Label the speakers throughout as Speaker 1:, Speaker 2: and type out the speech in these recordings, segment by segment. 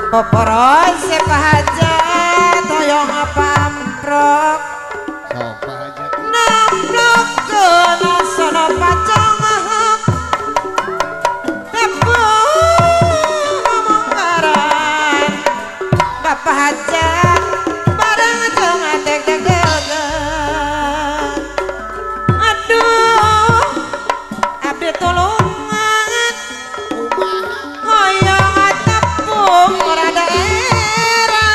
Speaker 1: Poporos sepahajat hoyong pamprok
Speaker 2: Sopa aja.
Speaker 1: namplok kena sono pacong tepung ngomong karan bapak hajat bareng tengah deg-deg aduh abdi tulungan hoyong tepung rada era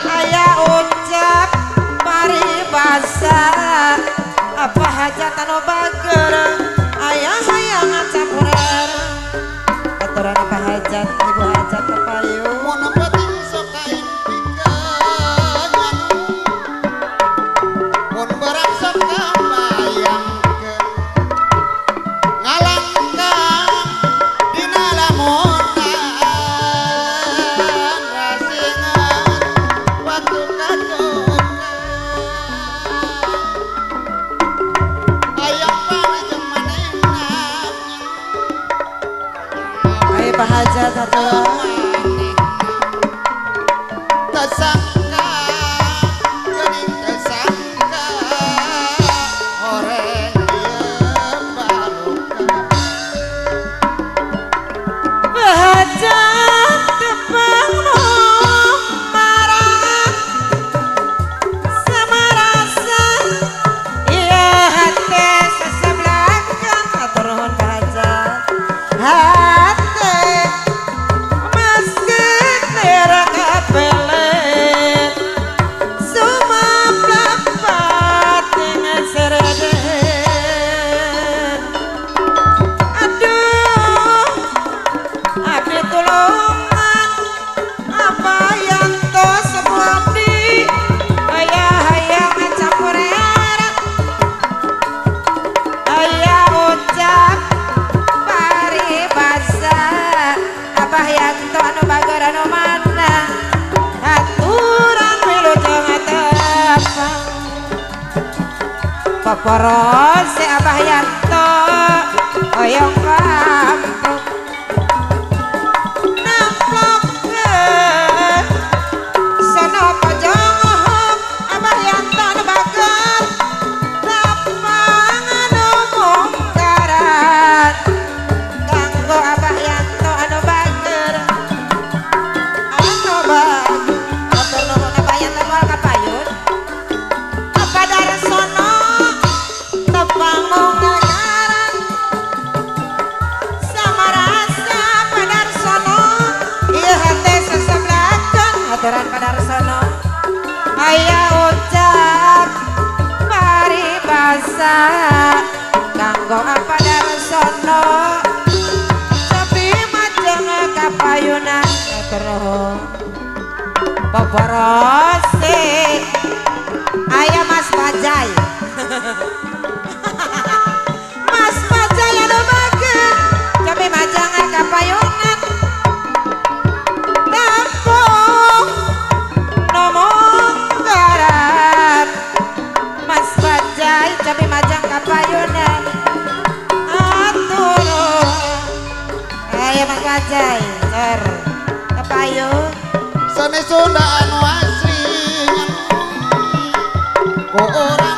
Speaker 1: aya ucap paribasa apa hajat anu bager aya hayang campuran aturan apa hajat ibu hajat kepayung
Speaker 2: Mau nempatin sok kain pikangan. Mun barang sok kabayangkeun. Ngalangkang dina lamunan rasingan batu kacokan. Hayang pangajeng manehna.
Speaker 1: ayo pak hajat aturan
Speaker 2: Tersangka geuning tersangka horeng ieu barokah
Speaker 1: hajat tepang marah samarasa iya hati sesebelakan aturun hajat hati mas ketir kapelet sumap dapat dengan sereden aduh abdi tulungan apa yang to sebuah abdi ayah hayang campur eret ayah ucap paribasa abah yang to anu bager anu mana aturan wilujeng tepang poporos si abah yang to hoyong kampung namplokeun sono pojong abah yang to anu bager lapangan mungkaran kanggo abah yang to anu bager atur nuhun abah yang to moal kapayun apa darsono tepang mungkaran samarasa padarsono ieu hate sesebelakan aturan padarsono aya ucap paribasa kanggo apa darsono tapi majeng kapayunan terus poporos aya mas bajai mas bajai anu bager tapi majeng kapayunan tampung ngomong garan mas bajai tapi majeng kapayunan atur aya mas bajai cer kapayun
Speaker 2: Seni Sunda anu asli ku urang